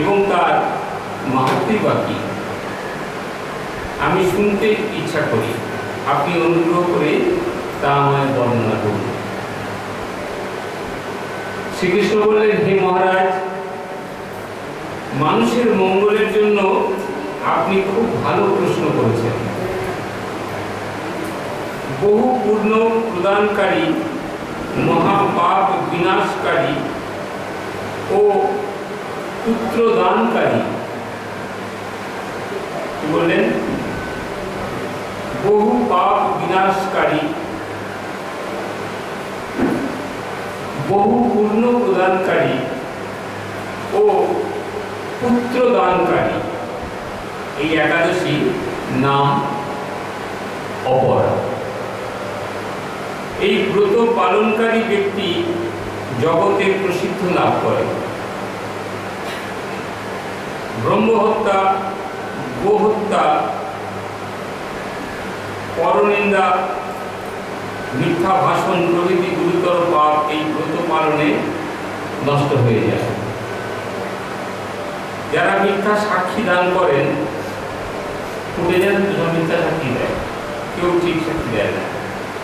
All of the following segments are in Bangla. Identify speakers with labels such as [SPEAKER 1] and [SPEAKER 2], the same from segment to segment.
[SPEAKER 1] এবং তার মাহাত্ম্য বা কি আমি শুনতে ইচ্ছা করি, আপনি অনুগ্রহ করে তা আমায় বর্ণনা করুন। শ্রীকৃষ্ণ বললেন, হে মহারাজ, মানুষের মঙ্গলের জন্য আপনি খুব ভালো প্রশ্ন করেছেন। বহু পূর্ণ প্রদানকারী, মহাপাপ বিনাশকারী ও পুত্র দানকারী, কি বললেন? বহু পাপ বিনাশকারী, বহু পূর্ণ প্রদানকারী ও পুত্র দানকারী, এই একাদশী নাম অপরা। এই ব্রত পালনকারী ব্যক্তি জগতে প্রসিদ্ধ লাভ করে। ব্রহ্মহত্যা, গোহত্যা, পরনিন্দা, মিথ্যা ভাষণ প্রভৃতি গুরুতর পাপ এই ব্রত পালনে নষ্ট হয়ে যায়। যারা মিথ্যা সাক্ষী দান করেন, উঠে যান, মিথ্যা সাক্ষী দেয়, কেউ ঠিক সাক্ষী দেয় না,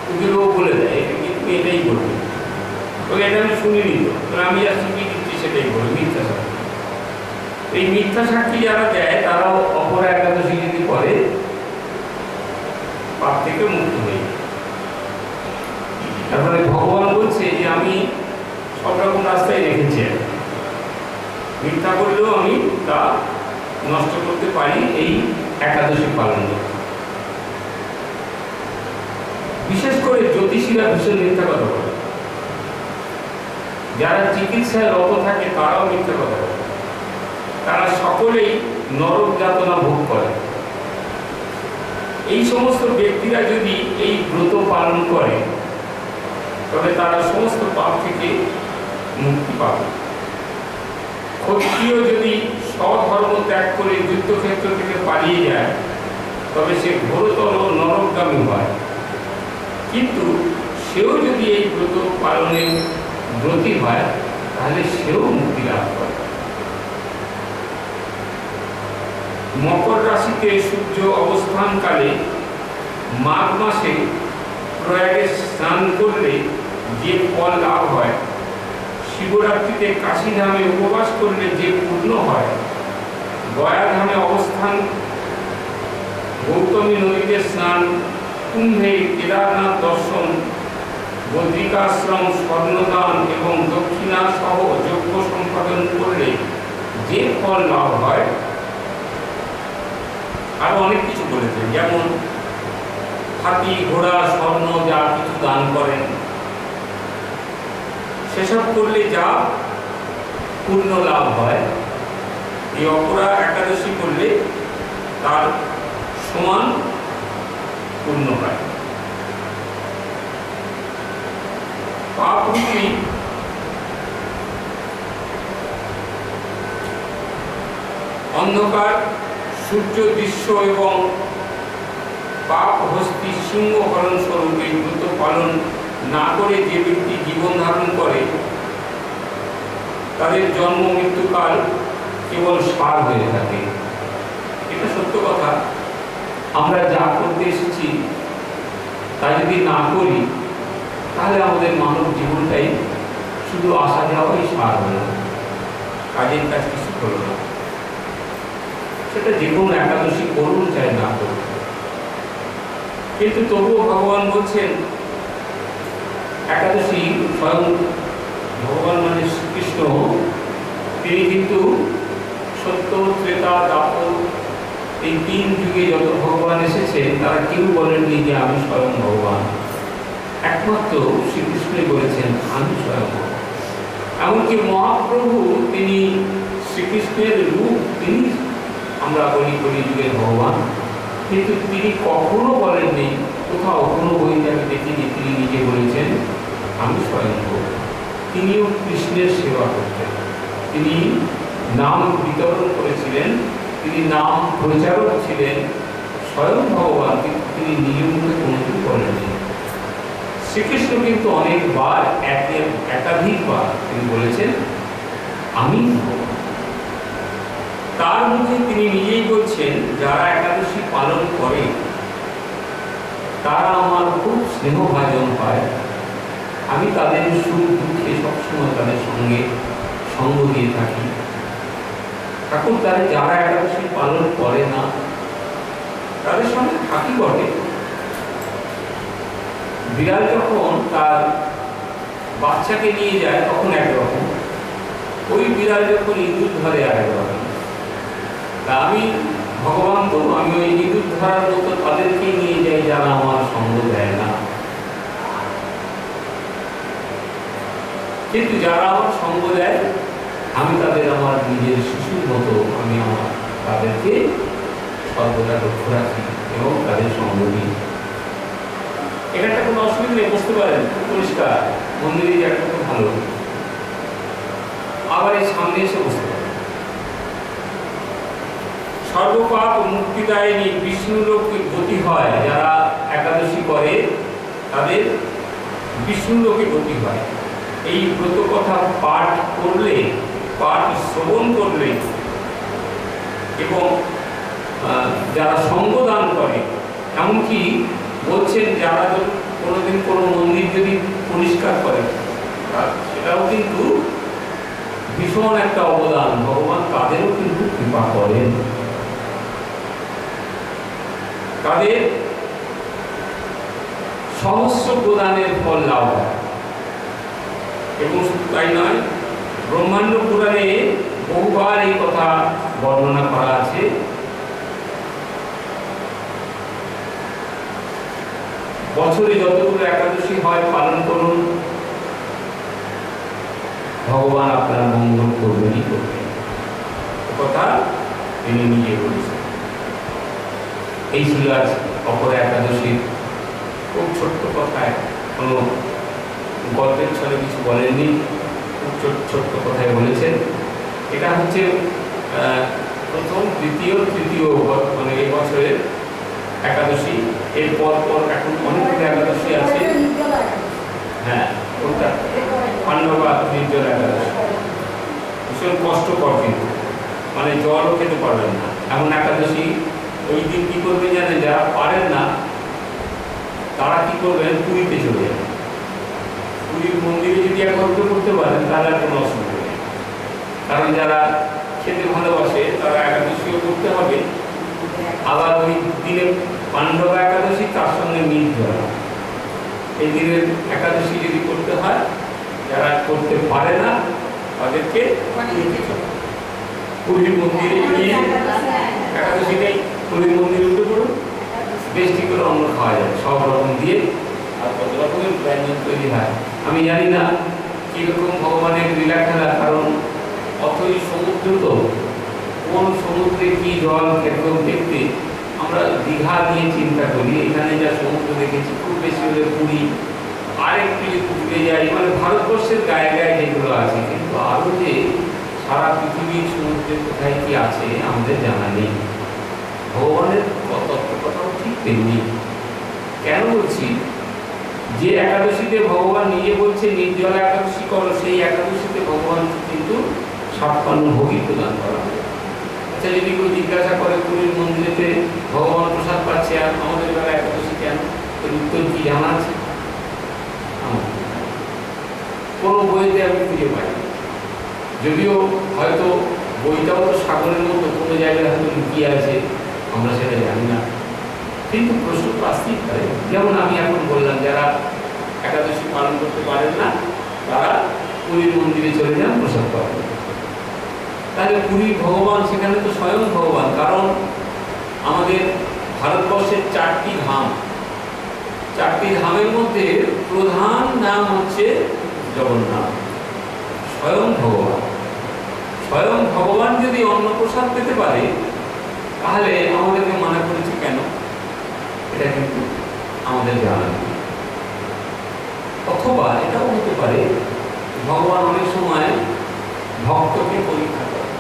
[SPEAKER 1] ওগুলো বলে দেয় কিন্তু এটাই বলবে, ওকে এটা আমি শুনিনি, তো আমি যা শিখিয়ে দিচ্ছি সেটাই বলবে, মিথ্যা সাক্ষী। এই মিথ্যা সাক্ষী যারা দেয় তারাও অপরা একাদশী যদি করে পাপ থেকে মুক্ত হয়ে যায়। তারপরে ভগবান বলছে যে আমি সব রকম রাস্তায় রেখেছি, মিথ্যা করলেও আমি তা নষ্ট করতে পারি এই একাদশী পালন করতে। বিশেষ করে জ্যোতিষীরা ভীষণ মিথ্যা কথা বলে, যারা চিকিৎসায় রত থাকে তারাও মিথ্যা কথা বলে, তারা সকলেই নরক যাতনা ভোগ করে। এই সমস্ত ব্যক্তিরা যদি এই ব্রত পালন করে তবে তারা সমস্ত পাপ থেকে মুক্তি পাবে। ক্ষত্রিয় যদি স্বধর্ম ত্যাগ করে যুদ্ধক্ষেত্র থেকে পালিয়ে যায় তবে সে ঘোরতর নরকগামী হয়, কিন্তু সেও যদি এই ব্রত পালনে ব্রতী হয় তাহলে সেও মুক্তি লাভ করে। মকর রাশিতে সূর্য অবস্থানকালে মাঘ মাসে প্রয়াগে স্নান করলে যে ফল লাভ হয়, শিবরাত্রিতে কাশীধামে উপবাস করলে যে পূর্ণ হয়, গয়াধামে অবস্থান, গৌতমী নদীতে স্নান, কুম্ভে কেদারনাথ দর্শন, বদ্রিকাশ্রম, স্বর্ণদান এবং দক্ষিণা সহ যজ্ঞ সম্পাদন করলে যে ফল লাভ হয়, আরো অনেক কিছু বলেছেন, যেমন হাতি, ঘোড়া, স্বর্ণ যা কিছু দান করেন সেসব করলে যা পূর্ণ লাভ হয়, এই অপরা একাদশী করলে তার সমান পূর্ণ হয়। পাপরূপী অন্ধকার, সূর্য দৃশ্য এবং পাপ হস্তি সিংহ হরণ স্বরূপ এই ব্রত পালন না করে যে ব্যক্তি জীবন ধারণ করে তাদের জন্ম মৃত্যুকাল কেবল সার হয়ে থাকে। এটা সত্য কথা। আমরা যা করতে এসেছি তা যদি না করি তাহলে আমাদের মানব জীবনটাই শুধু আসা যাওয়াই সার হলো, কাজের কাজ কিছু হলো না। সেটা যে কোনো একাদশী করুন চাই না করুন, কিন্তু তবুও ভগবান বলছেন একাদশী স্বয়ং ভগবান মানে শ্রীকৃষ্ণ, তিনি কিন্তু সত্য, ত্রেতা, দাপর এই তিন যুগে যত ভগবান এসেছেন তারা কেউ বলেননি যে আমি স্বয়ং ভগবান। একমাত্র শ্রীকৃষ্ণই বলেছেন আমি স্বয়ং ভগবান। এমনকি মহাপ্রভু তিনি শ্রীকৃষ্ণের রূপ, তিনি আমরা বলি কলিযুগের ভগবান, কিন্তু তিনি কখনো বলেননি, কোথাও কোনো বইতে আমি দেখিনি তিনি নিজে বলেছেন আমি স্বয়ং ভগবান। তিনিও কৃষ্ণের সেবা করতেন, তিনি নাম বিতরণ করেছিলেন, তিনি নাম প্রচারক ছিলেন, স্বয়ং ভগবান, কিন্তু তিনি নিজের মুখে কোনোদিন বলেননি। শ্রীকৃষ্ণ কিন্তু অনেকবার একাধিকবার তিনি বলেছেন আমি ভগবান। তার মধ্যে তিনি নিজেই বলছেন, যারা একাদশী পালন করে তারা আমার খুব স্নেহভাজন হয়, আমি তাদের সুখ দুঃখে সবসময় তাদের সঙ্গে সঙ্গ দিয়ে থাকি। ঠাকুর তারা যারা একাদশী পালন করে না তাদের সঙ্গে থাকি বটে। বিড়াল যখন তার বাচ্চাকে নিয়ে যায় তখন একরকম, ওই বিড়াল যখন ইঁদুর ধরে আরেক রকম। তা আমি ভগবান তো আমি ওই ইঁদুর ধরার মতো তাদেরকে নিয়ে যাই যারা আমার সঙ্গ দেয় না, কিন্তু যারা আমার সঙ্গ দেয় আমি তাদের আমার নিজের শিশুর মতো আমি আমার তাদেরকে সর্বদা লক্ষ্য রাখি এবং তাদের সঙ্গ দিই। এখানটা কোনো অসুবিধা নেই, বুঝতে পারেন, খুব পরিষ্কার, মন্দিরে জায়গাটা খুব ভালো। আবার এই সামনে এসে বুঝতে পারেন, সর্বপাপ মুক্তিদায়িনী বিষ্ণুলোকে গতি হয়। যারা একাদশী করে তাদের বিষ্ণুলোকে গতি হয়। এই ব্রত কথা পাঠ করলে, পাঠ শ্রবণ করলে এবং যারা সঙ্গদান করে, এমনকি বলছেন যারা কোনোদিন কোনো মন্দির যদি পরিষ্কার করে সেটাও কিন্তু ভীষণ একটা অবদান, ভগবান তাদেরও কিন্তু কৃপা করেন, তাদের সহস্র প্রদানের ফল লাভ হয়। এবং শুধু তাই নয়, ব্রহ্মাণ্ড পুরাণে বহুবার এই কথা বর্ণনা করা আছে। বছরে যতগুলো একাদশী হয় পালন করুন, ভগবান আপনার মঙ্গল করবেনই করবেন, কথা তিনি নিজে বলেছেন। এই ছিল আজ অপর একাদশীর খুব ছোট্ট কথায়, কোনো গল্পের ছলে কিছু বলেননি, খুব ছোট্ট কথায় বলেছেন। এটা হচ্ছে প্রথম, দ্বিতীয়, তৃতীয় মানে এই বছরের একাদশী। এর পর এখন অনেকগুলো একাদশী আছে। হ্যাঁ, ওটা পাণ্ডবা নির্জল একাদশী, ভীষণ কষ্টকর, কিন্তু মানে জলও খেতে পারবেন না এমন একাদশী। ওই দিন কি করবেন জানেন? যারা পারেন না তারা কি করবেন, পুরীতে চলে যাবেন। পুরীর মন্দিরে যদি একবার করতে পারেন তাহলে আর কোনো অসুবিধা নেই, কারণ যারা খেতে ভালোবাসে তারা একাদশীও করতে হবে। আবার ওই দিনে পাণ্ডবা একাদশী, তার সঙ্গে নির্জলা, এই দিনের একাদশী যদি করতে হয়, যারা করতে পারে না তাদেরকে পুরীর মন্দিরে গিয়ে একাদশী নেই, পুরীর মন্দিরে উঠে পড়ুন, বেশি করে অন্ন খাওয়া যায় সব রকম দিয়ে, আর কত রকমের ব্যঞ্জন তৈরি হয়। আমি জানি না কিরকম ভগবানের লীলা খেলা, কারণ অথই সমুদ্র, তো কোন সমুদ্রে কি জল কিরকম দেখতে আমরা দীঘা নিয়ে চিন্তা করি, এখানে যা সমুদ্র দেখেছি খুব বেশি হলে পুরী, আরেকটু যদি ঘুরে যাই, মানে ভারতবর্ষের গায়ে গায়ে যেগুলো আছে, কিন্তু আরও যে সারা পৃথিবীর সমুদ্রে কোথায় কি আছে আমাদের জানা নেই। ভগবানের কথাও ঠিক তেমনি। কেন বলছি? যে একাদশীতে ভগবান নিজে বলছে নির্জলা একাদশী করো, সেই একাদশীতে ভগবান কিন্তু 56 ভোগই প্রদান করা হয়। আচ্ছা, যদি কেউ জিজ্ঞাসা করে পুরীর মন্দিরেতে ভগবান প্রসাদ পাচ্ছে আর আমাদের বেলা একাদশী কেন, এর উত্তর কি জানা আছে? কোনো বইতে আমি খুঁজে পাই, যদিও হয়তো বইটাও তো সাগরের মতো কোনো জায়গায় হয়তো লুকিয়ে আছে, আমরা সেটা জানি না, কিন্তু প্রশ্ন তো আসতেই পারে। যেমন আমি এখন বললাম, যারা একাদশী পালন করতে পারেন না তারা পুরীর মন্দিরে চলে যান প্রসাদ পাবেন। তাহলে পুরীর ভগবান সেখানে তো স্বয়ং ভগবান, কারণ আমাদের ভারতবর্ষের 4টি ধাম, 4টি ধামের মধ্যে প্রধান নাম হচ্ছে জগন্নাথ, স্বয়ং ভগবান। স্বয়ং ভগবান যদি অন্নপ্রসাদ পেতে পারে তাহলে আমাদেরকে মানা করেছে কেন, এটা কিন্তু আমাদের জানা নেই। অথবা এটাও হতে পারে ভগবান অনেক সময় ভক্তকে পরীক্ষা করে,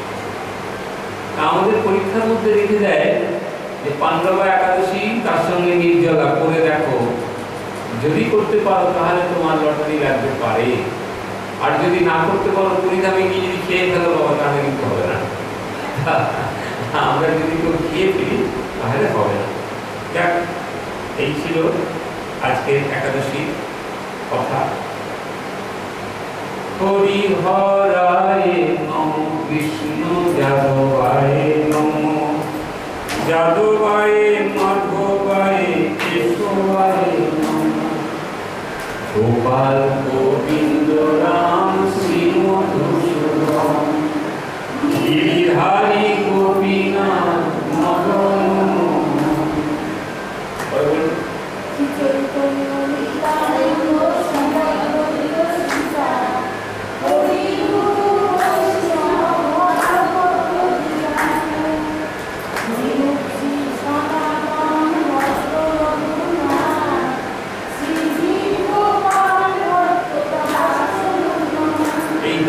[SPEAKER 1] তা আমাদের পরীক্ষার মধ্যে রেখে দেয় যে পাণ্ডবা একাদশী তার সঙ্গে নির্জলা করে দেখো, যদি করতে পারো তাহলে তোমার লটারি লাগতে পারে, আর যদি না করতে পারো পুরীধামে গিয়ে যদি খেয়ে ফেলো বাবা তাহলে কিন্তু হবে না। আমরা যদি কেউ খেয়ে ফিরি তাহলে হবে না। যাক, এই ছিল আজকের একাদশী কথা। হরি হরায় নম, বিষ্ণু যাদবায় নম, যাদবায় মাধবায় কেশবায় নম, গোপাল গোবিন্দ রাম শ্রী মধুসূদন, গিরিধারী গোপীনাথ মদন।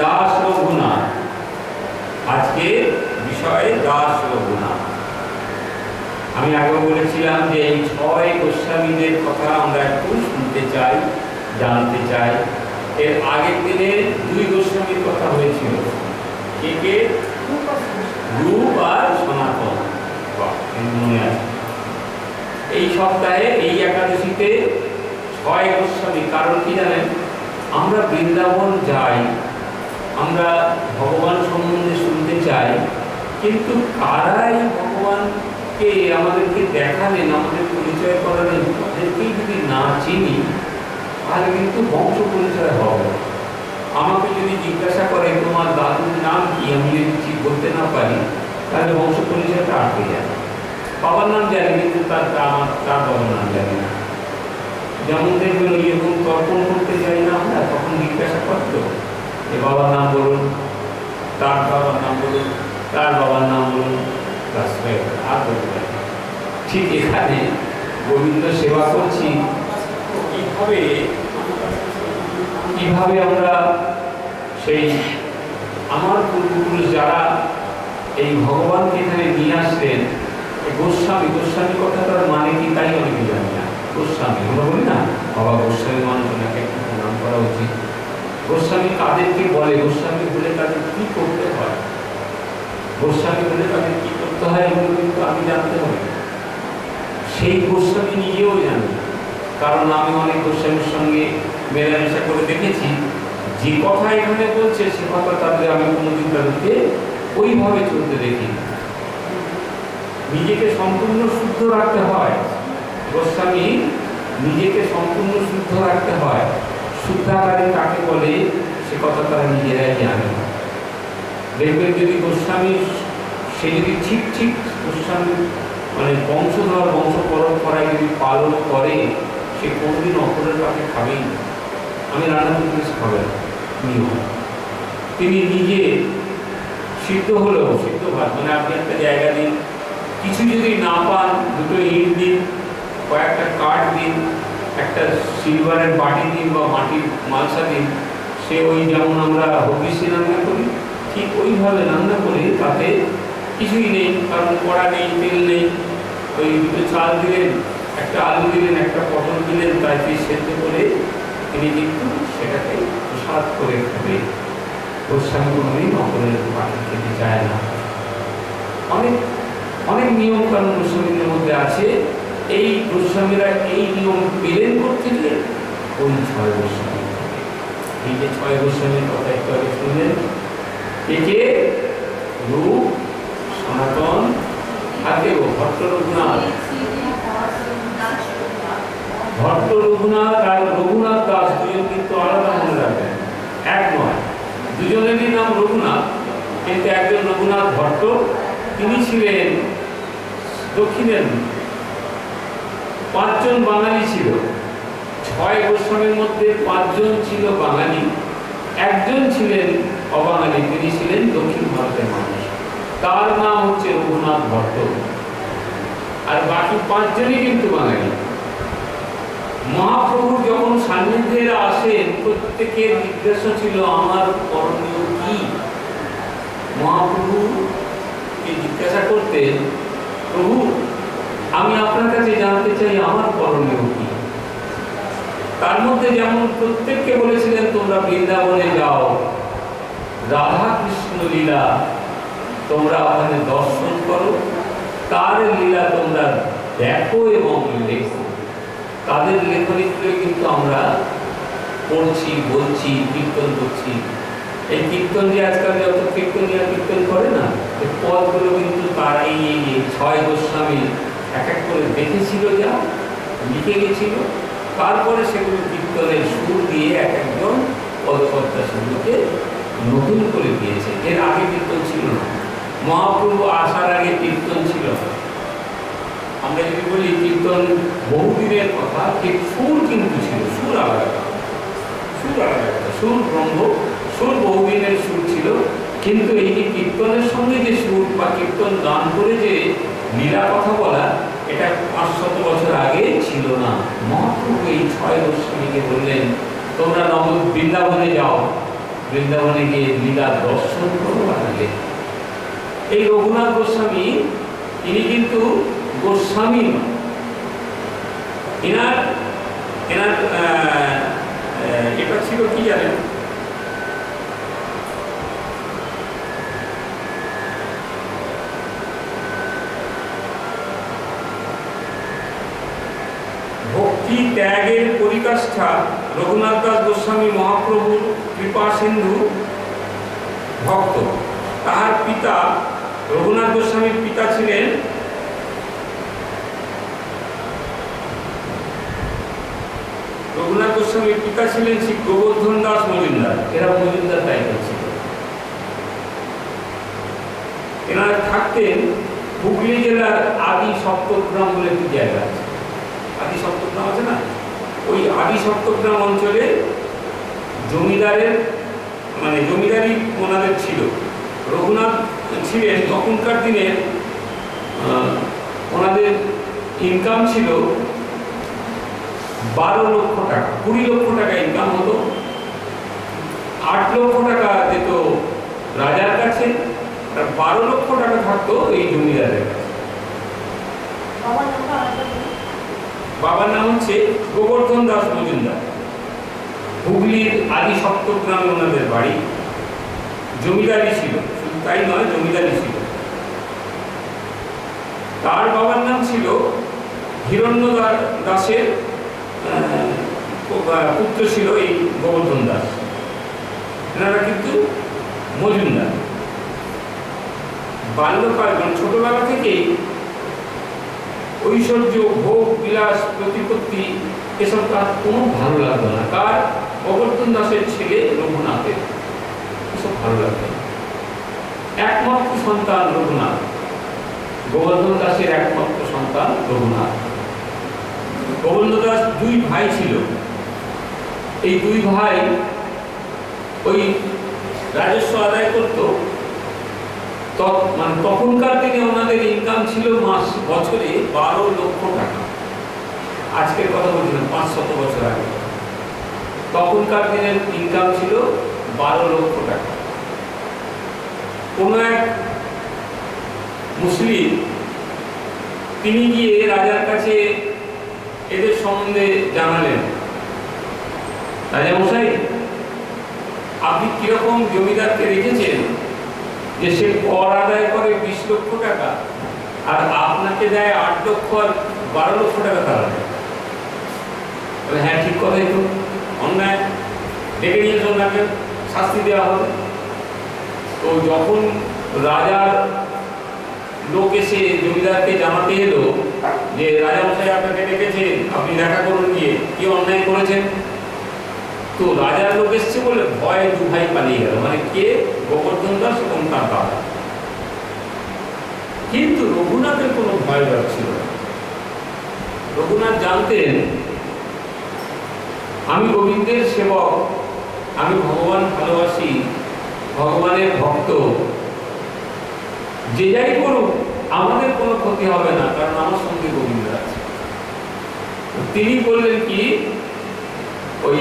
[SPEAKER 1] দাস রঘুনাথ, আজকে বিষয় দাস রঘুনাথ। আমি আগেও বলেছিলাম যে এই 6 গোস্বামীদের কথা আমরা একটু শুনতে চাই, জানতে চাই। এর আগের দিনে 2 গোস্বামীর কথা হয়েছিল, কে কে? রূপ আর সনাতন, মনে আছে। এই সপ্তাহে এই একাদশীতে 6 গোস্বামী। কারণ কি জানেন, আমরা বৃন্দাবন যাই, আমরা ভগবান সম্বন্ধে শুনতে চাই, কিন্তু কারাই ভগবানকে আমাদেরকে দেখালেন, আমাদের পরিচয় করালেন, তাদেরকেই যদি না চিনি তাহলে কিন্তু বংশ পরিচয় হবে। আমাকে যদি জিজ্ঞাসা করে তোমার দাদুর নাম কি, আমি যদি ঠিক বলতে না পারি তাহলে বংশ পরিচয়টা আটকে যাবে। বাবার নাম জানি কিন্তু তার বাবার নাম জানি না। যেমন দেখবেন এরকম তর্পণ করতে যাই না আমরা, তখন জিজ্ঞাসা করতো এ বাবার নাম বলুন, তার বাবার নাম বলুন, তার বাবার নাম বলুন, আর বলতে। ঠিক এখানে গোবিন্দ সেবা করছি, কিভাবে আমরা সেই আমার পূর্বপুরুষ যারা এই ভগবানকে এখানে নিয়ে আসলেন, গোস্বামী, গোস্বামী কথাটার মানে কি তাই অনেকে জানি না। গোস্বামী আমরা বলি না, বাবা গোস্বামী মানুষ, ওনাকে একটু প্রণাম করা উচিত। গোস্বামী কাদেরকে বলে, গোস্বামী বলে তাদের কি করতে হয়, গোস্বামী বলে তাদের কি করতে হয় এগুলো কিন্তু আমি জানতে হবে। সেই গোস্বামী নিজেও জানি, কারণ আমি অনেক গোস্বামীর সঙ্গে মেলামেশা করে দেখেছি। যে কথা এখানে বলছে সে কথা তাদের আমি কোনোদিন তাদেরকে ওইভাবে চলতে দেখি। নিজেকে সম্পূর্ণ শুদ্ধ রাখতে হয়, গোস্বামী নিজেকে সম্পূর্ণ শুদ্ধ রাখতে হয়। শুদ্ধাকারী কাকে বলে সে কথা তারা নিজেরাই জানে। দেখবেন যদি গোস্বামী সে যদি ঠিক ঠিক গোস্বামী মানে বংশধর বংশ পরম্পরায় যদি পালন করে, সে কোনদিন অপরের পাখে খাবেই না। আমি রান্না করতে খাবেন নিয়ম, তিনি নিজে সিদ্ধ হলেও সিদ্ধ ভাত, মানে আপনি একটা জায়গা দিন, কিছু যদি না পান 2টো ইট দিন, কয়েকটা কাঠ দিন, একটা সিলভারের বাটি দিন বা মাটির মালসা দিন, সে ওই যেমন আমরা হবিষে রান্না করি ঠিক ওইভাবে রান্না করে তাতে কিছুই নেই, কারণ কড়া নেই, তেল নেই, ওই 2টো চাল দিলেন, একটা আলু দিলেন, একটা পটল দিলেন, তাই সেদ্ধ করে তিনি কিন্তু সেটাকে প্রসাদ করে খাবে। গোস্বামী কোনোদিন অপরের পাখি খেতে চায় না। অনেক অনেক নিয়ম কানুন গোস্বামীদের মধ্যে আছে। এই গোস্বামীরা এই নিয়ম পেলেন করতে ওই 6 গোস্বামী। এই যে 6 গোস্বামীর কথা একটু আগে শুনলেন, কে? রূপ, সনাতন, হাতেও ভট্ট রঘুনাথ। ভট্ট রঘুনাথ আর রঘুনাথ দাস দুজন কিন্তু আলাদা মনে রাখবেন, এক নয়। দুজনেরই নাম রঘুনাথ, কিন্তু একজন রঘুনাথ ভট্ট, তিনি ছিলেন দক্ষিণের। 5 জন বাঙালি ছিল, 6 গোস্বামীর মধ্যে 5 জন ছিল বাঙালি, একজন ছিলেন অবাঙালি, তিনি ছিলেন দক্ষিণ ভারতের মানুষ, তার নাম হচ্ছে রঘুনাথ ভট্ট। আর বাকি 5 জনই কিন্তু বাঙালি। মহাপ্রভু যখন সান্নিধ্যে আসেন, প্রত্যেকের জিজ্ঞাসা ছিল আমার করণীয় কি। মহাপ্রভুকে জিজ্ঞাসা করতেন, প্রভু আমি আপনার কাছে জানতে চাই আমার করণীয় কি। তার মধ্যে যেমন প্রত্যেককে বলেছিলেন তোমরা বৃন্দাবনে যাও, রাধা কৃষ্ণ লীলা তোমরা ওখানে দর্শন করো, তার লীলা তোমরা দেখো এবং লেখো। তাদের লেখনীগুলো কিন্তু আমরা পড়ছি, বলছি, কীর্তন করছি। এই কীর্তন যে আজকাল যত কীর্তনীয় কীর্তন করে না, এই পদগুলো কিন্তু তার এই ছয় গোস্বামী এক এক করে দেখেছিল, যা লিখে গেছিল, তারপরে সেগুলো কীর্তনের সুর দিয়ে এক একজন পদকর্তা সেগুলোকে নতুন করে দিয়েছে। এর আগে কীর্তন ছিল না, মহাপ্রভু আসার আগে কীর্তন ছিল না। আমরা যদি বলি কীর্তন বহুদিনের কথা, ঠিক সুর কিন্তু ছিল, সুর আলাদা, সুর আলাদা, সুর ব্রহ্ম, সুর বহুদিনের সুর ছিল। কিন্তু এই যে কীর্তনের সঙ্গে যে সুর বা কীর্তন গান করে যে লীলা কথা বলা, এটা 500 বছর আগে ছিল না। মহাপ্রভু এই ছয় গোস্বামীকে বললেন, তোমরা বৃন্দাবনে যাও, বৃন্দাবনে গিয়ে লীলা দর্শন করো। আগে এই রঘুনাথ গোস্বামী, ইনি কিন্তু গোস্বামী নন, এনার এনার এটা ছিল কি জানেন, ভক্তি ত্যাগের পরিকাষ্ঠা রঘুনাথ দাস গোস্বামী মহাপ্রভুর কৃপা সিন্ধু ভক্ত। তাহার পিতা রঘুনাথ গোস্বামীর পিতা ছিলেন রঘুনাথ গোস্বামীর পিতা ছিলেন শ্রী গোবর্ধন দাস মজুমদার। এরা মজুমদার টাইপের ছিল। এনারা থাকতেন হুগলি জেলার আদি সপ্তগ্রাম বলে একটি জায়গা আছে, আদি সপ্তগ্রাম আছে না, ওই আদি সপ্তগ্রাম অঞ্চলে জমিদারের জমিদারি ওনাদের ছিল। রঘুনাথ ছিলেন তখনকার দিনের, ওনাদের ইনকাম ছিল 12 লক্ষ টাকা, 20 লক্ষ টাকা ইনকাম হতো। 8 লক্ষ টাকা যেত রাজার কাছে, আর 12 লক্ষ টাকা থাকতো এই জমিদারের কাছে। বাবার নাম হচ্ছে গোবর্ধন দাস মজুমদার। হুগলির আদি সপ্তগ্রামে ওনাদের বাড়ি। জমিদারি ছিল, শুধু তাই নয়, জমিদারি ছিল। তার বাবার নাম ছিল হিরণ্য দাসের পুত্র ছিল এই গোবর্ধন দাস। এনারা কিন্তু মজুমদার। বাল্যকাল, ছোটবেলা থেকেই ঐশ্বর্য, ভোগ বিলাস, প্রতিপত্তি এসব তার কোনো ভালো লাগতো না। তার গোবর্ধন দাসের ছেলে রঘুনাথের এসব ভালো লাগতো না। একমাত্র সন্তান রঘুনাথ, গোবর্ধন দাসের একমাত্র সন্তান রঘুনাথ। গোবর্ধন দাস 2 ভাই ছিল। এই 2 ভাই ওই রাজস্ব আদায় করতো। তখনকার দিনে ওনাদের ইনকাম ছিল বছরে 12 লক্ষ টাকা। আজকের কথা বলছি না, 500 বছর আগে। তখনকার দিনের ইনকাম ছিল 12 লক্ষ টাকা। কোন এক মুসলিম, তিনি গিয়ে রাজার কাছে এদের সম্বন্ধে জানালেন, রাজা মশাই, আপনি কিরকম জমিদারকে রেখেছেন যে সে কর আদায় করে 20 লক্ষ টাকা, আর আপনাকে দেয় 8 লক্ষ আর 12 লক্ষ টাকা তারা দেয়? হ্যাঁ, ঠিক কথাই তো, অন্যায়, ডেকে নিয়ে ওনাকে শাস্তি দেওয়া হবে। তো যখন রাজার লোক এসে জমিদারকে জানাতে এলো যে রাজা মশাই আপনাকে ডেকেছে, আপনি দেখা করুন গিয়ে, কি অন্যায় করেছেন, তো রাজার লোক এসছে বলে ভয়ে 2 ভাই পালিয়ে গেল। কে? গোবর্ধন দাস এবং তার দাদা। কিন্তু রঘুনাথের কোনো ভয় ছিল না। রঘুনাথ জানতেন, আমি গোবিন্দের সেবক, আমি ভগবান ভালোবাসি, ভগবানের ভক্ত, যে যাই করুক আমাদের কোনো ক্ষতি হবে না, কারণ আমার সঙ্গে গোবিন্দ আছে। তিনি বললেন কি, ওই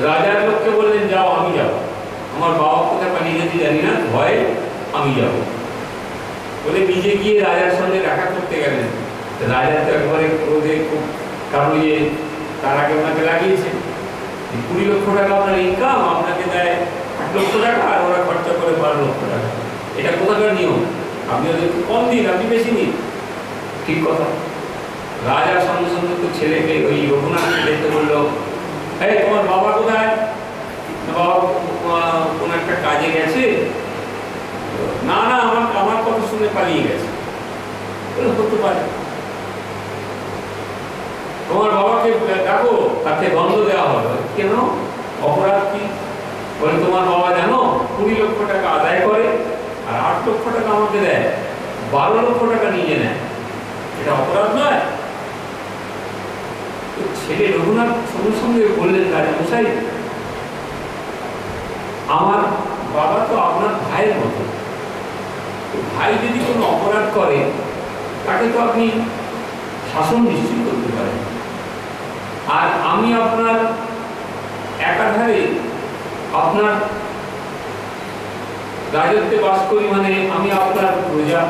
[SPEAKER 1] রাজার লোককে বললেন, যাও, আমি যাব, আমার বাবা কোথায় পালিয়ে গেছে জানি না, ভয়ে আমি যাব বলে নিজে গিয়ে রাজার সঙ্গে দেখা করতে গেলেন। রাজা তো একবারে ক্রোধে খুব, কারণ তার আগে ওনাকে লাগিয়েছে 20 লক্ষ টাকা আপনার ইনকাম, আপনাকে দেয় 8 লক্ষ টাকা, আর ওরা খরচা করে 12 লক্ষ টাকা। এটা কোথাকার নিয়ম? আপনি ওদেরকে কম দিন, আপনি বেশি নিন। ঠিক কথা। রাজা সঙ্গে সঙ্গে তো ছেলেকে ওই রঘুনাথকে দেখতে বললো, এই তোমার বাবা কোথায়? বাবা কোন একটা কাজে গেছে। না না, আমার কথা শুনে পালিয়ে গেছে। হতে পারে, তোমার বাবাকে ডাকো, তাকে দণ্ড দেওয়া হবে। কেন? অপরাধ কি? বলে তোমার বাবা জানো 20 লক্ষ টাকা আদায় করে আর 8 লক্ষ টাকা আমাকে দেয়, 12 লক্ষ টাকা নিয়ে নেয়, এটা অপরাধ নয়? ছেলে রঘুনাথ সঙ্গে সঙ্গে বললেন, রাজা মশাই, আমার বাবা তো আপনার ভাইয়ের মতো, ভাই যদি কোনো অপরাধ করে তাকে তো আপনি শাসন নিশ্চিত করতে পারেন। আর আমি আপনার একাধারে আপনার রাজত্বে বাস করি, মানে আমি আপনার প্রজা,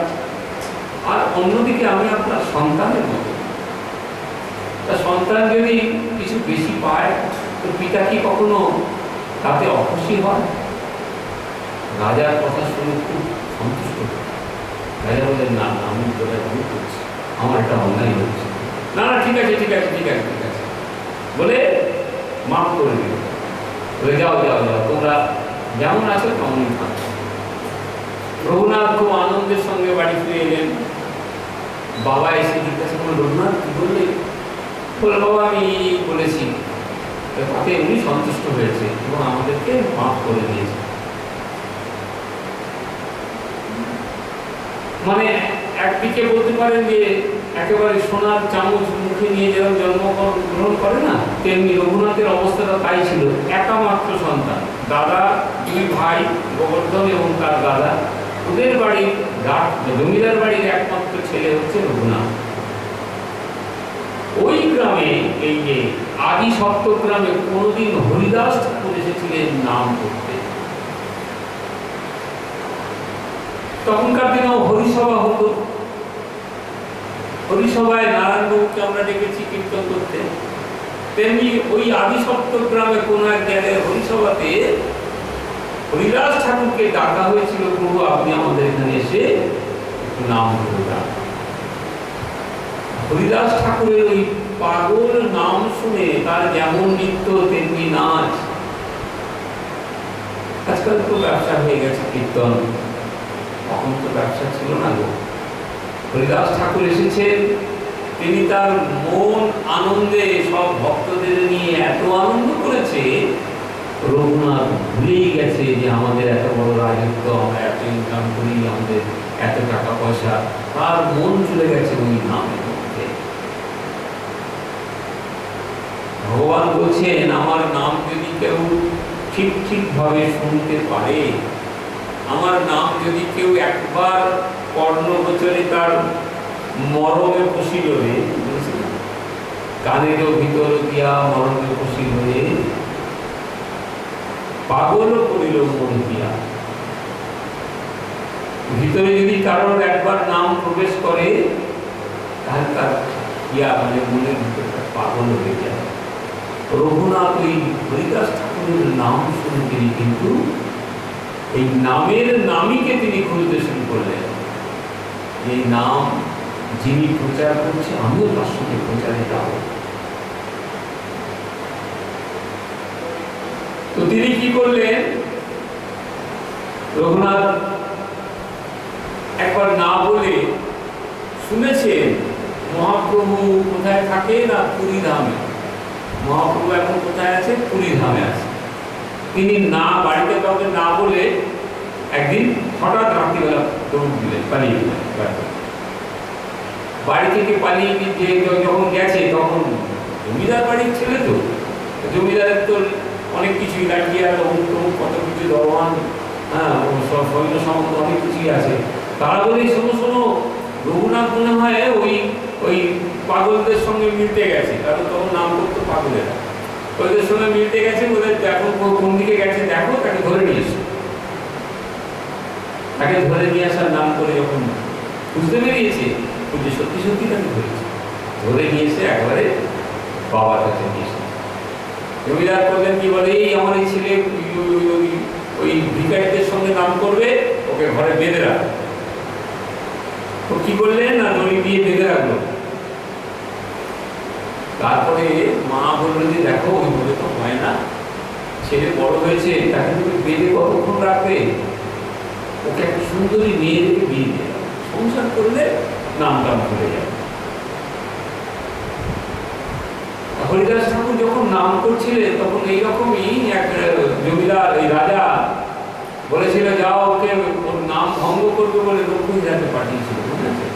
[SPEAKER 1] আর অন্যদিকে আমি আপনার সন্তানের মতো। তা সন্তান যদি কিছু বেশি পায় তো পিতা কি কখনো তাতে অখুশি হয়? রাজার কথা শুনে খুব সন্তুষ্ট। রাজা বললেন, না না, আমি তোরা ভুল করছি, আমার একটা অন্যায় হচ্ছে। না না, ঠিক আছে ঠিক আছে ঠিক আছে ঠিক আছে বলে মাফ করে দিল। বলে যাও যাও যাও, তোমরা যেমন আছো তেমনই থাকো। রঘুনাথ খুব আনন্দের সঙ্গে বাড়ি ফিরে এলেন। বাবা এসে জিজ্ঞাসা করলেন, রঘুনাথ কি বললে? বলে, বাবা আমি বলেছি। তাতে উনি সন্তুষ্ট হয়েছে এবং আমাদেরকে মাফ করে দিয়েছে। মানে একদিকে বলতে পারেন যে একেবারে সোনার চামচ মুখে নিয়ে যেরকম জন্মগ্রহণ করে না, তেমনি রঘুনাথের অবস্থাটা তাই ছিল। একা মাত্র সন্তান, দাদা, 2 ভাই, গোবর্ধন এবং তার দাদা, ওদের বাড়ির জমিদার বাড়ির একমাত্র ছেলে হচ্ছে রঘুনাথ। ওই গ্রামে, এই যে আদি সপ্ত গ্রামে, কোনোদিন হরিদাস ঠাকুর এসেছিলেন নাম করতে। তখনকার দিনেও হরিসভা হতো। হরিসভায় নারায়ণবাবুকে আমরা ডেকেছি কীর্তন করতে। তেমনি ওই আদি সপ্ত গ্রামে কোন এক জায়গায় হরিসভাতে হরিদাস ঠাকুরকে ডাকা হয়েছিল, প্রভু আপনি আমাদের এখানে এসে নাম করে ডাক। হরিদাস ঠাকুরের ওই পাগল নাম শুনে তার যেমন নৃত্য তেমনি নাচ। আজকাল তো ব্যবসা হয়ে গেছে কীর্তন, তখন তো ব্যবসা ছিল না গো। হরিদাস ঠাকুর এসেছেন, তিনি তার মন আনন্দে সব ভক্তদের নিয়ে এত আনন্দ করেছে, রঘুনাথ ভুলেই গেছে যে আমাদের এত বড় রাজত্ব, আমরা এত ইনকাম করি, আমাদের এত টাকা পয়সা। তার মন চলে গেছে ওই নামের মধ্যে। ভগবান বলছেন, আমার নাম যদি কেউ ঠিক ঠিক ভাবে শুনতে পারে, আমার নাম যদি কেউ একবার কর্ণগোচরে তার মরমে খুশিল হয়ে, কানের ভিতর দিয়া মরমে খুশিল হয়ে, পাগল করিল মন দিয়া। ভিতরে যদি কারোর একবার নাম প্রবেশ করে, তাহলে তার ইয়া মানে মনের ভিতরটা পাগল হয়ে যায়। রঘুনাথ ওই হরিদাস ঠাকুরের নাম শুনে তিনি কিন্তু এই নামের নামীকে তিনি খুঁজতে শুরু করলেন। এই নাম যিনি প্রচার করছে, আমিও তার সঙ্গে প্রচারে যাব। তো তিনি কি করলেন, রঘুনাথ একবার না বলে শুনেছেন মহাপ্রভু কোথায় থাকে না, পুরী ধামে। মহাপ্রভু এখন কোথায় আছে? পুরী ধামে আছে। তিনি না বাড়িতে কাউকে না বলে একদিন হঠাৎ রাত্রিবেলা দৌড় দিলেন, পালিয়ে গেলেন। বাড়ি থেকে পালিয়ে গিয়ে যখন গেছে, তখন জমিদার বাড়ির ছেলে তো, জমিদারের তো অনেক কিছুই লাঠি আর অমুক কত কিছু দরমান, হ্যাঁ, সৈন্য সামন্ত অনেক কিছুই আছে। তারা বলে, শোনো শোনো, রঘুনাথ মনে হয় ওই ওই পাগলদের সঙ্গে মিলতে গেছে। কারণ তখন নাম করতো পাগলেরা, ওদের সঙ্গে মিলতে গেছে। ওদের দেখো কোন দিকে গেছে, দেখো, তাকে ধরে নিয়ে এসো। তাকে ধরে নিয়ে আসার নাম করে যখন বুঝতে পেরিয়েছে যে সত্যি সত্যি তাকে ধরেছে, ধরে নিয়ে এসে একবারে বাবার কাছে নিয়ে এসে জমিদার করলেন, কি বলে, এই আমার এই ছেলে ওই ভিখারিদের সঙ্গে নাম করবে, ওকে ঘরে বেঁধে রাখ। তো কি করলেন না, দড়ি দিয়ে বেঁধে রাখলো। তারপরে মা বললো যে দেখো ওইভাবে তো হয় না, ছেলে বড় হয়েছে, তাকে তুমি বেঁধে কতক্ষণ রাখবে, ওকে একটা সুন্দরী মেয়ে দেখে বিয়ে দিয়ে দাও, সংসার করলে নাম টাম ভুলে যাবে। হরিদাস ঠাকুর যখন নাম করছিলেন তখন এইরকমই এক জমিদার, এই রাজা বলেছিল যাও ওকে, ওর নাম ভঙ্গ করবে বলে লক্ষ্মীহীরাকে পাঠিয়েছিল, মনে আছে?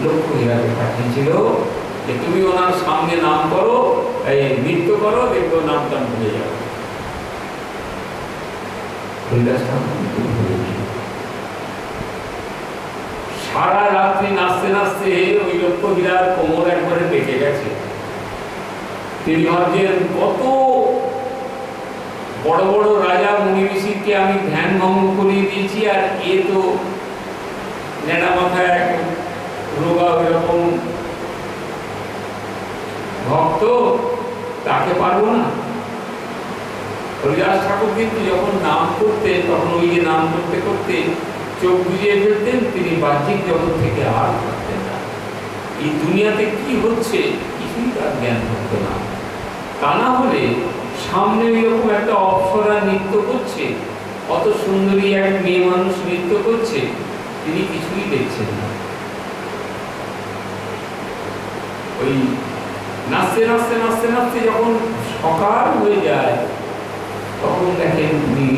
[SPEAKER 1] লক্ষ্মীহীরাকে পাঠিয়েছিল যে তুমি ওনার সামনে নাম করো, এই নৃত্য করো, দেখবো নাম টাম ভুলে যাবে। হরিদাস ঠাকুর সারা রাত্রি নাচতে নাচতে ওই লক্ষ্মীহীরার কোমর একবারে বেঁকে গেছে। তিনি ভাবছেন কত বড় বড় রাজা মুনি ঋষিকে আমি ধ্যান ভঙ্গ করিয়ে দিয়েছি, আর এ তো নেড়া মাথায় এক রোগা এরকম ভক্ত, তাকে পারবো না। হরিদাস ঠাকুর কিন্তু যখন নাম করতেন তখন ওই যে নাম করতে করতে চোখ বুঝিয়ে ফেলতেন, তিনি বাহ্যিক জগৎ থেকে আর থাকতেন না। এই দুনিয়াতে কি হচ্ছে কিছুই তার জ্ঞান থাকতো না। তা না হলে সামনে এরকম একটা অপ্সরা নৃত্য করছে, অত সুন্দরী এক মেয়ে মানুষ নৃত্য করছে, তিনি কিছুই দেখছেন না। ওই নাচতে নাচতে নাচতে নাচতে যখন সকাল হয়ে যায় তখন দেখেন উনি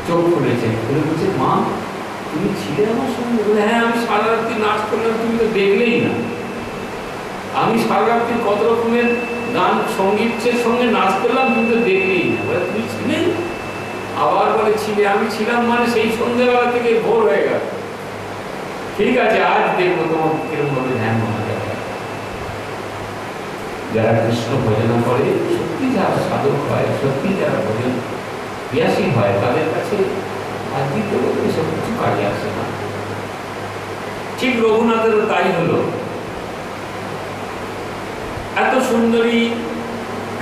[SPEAKER 1] চোখ খুলেছেন, খুলে বলছে মা তুমি ছিলে আমার সঙ্গে? হ্যাঁ আমি সারা রাত্রি নাচ করলাম, তুমি তো দেখলেই না। আমি সারা রাত্রি কত রকমের গান সঙ্গীতের সঙ্গে নাচ করলাম, তুমি তো দেখলেই না। তুমি ছিলে? আবার বলে ছিলে, আমি ছিলাম মানে সেই সন্ধ্যেবেলা থেকে ভোর হয়ে গেল। ঠিক আছে আজ দেখবো তোমার কিরকম ভাবে ধ্যান মানা যাবে। যারা কৃষ্ণ ভজনা করে, সত্যি যারা সাধক হয়, সত্যি যারা ভজন পিয়াসী হয়, তাদের কাছে আদিত্য এসব কিছু কাজে আসে না। ঠিক রঘুনাথেরও তাই হলো। এত সুন্দরী,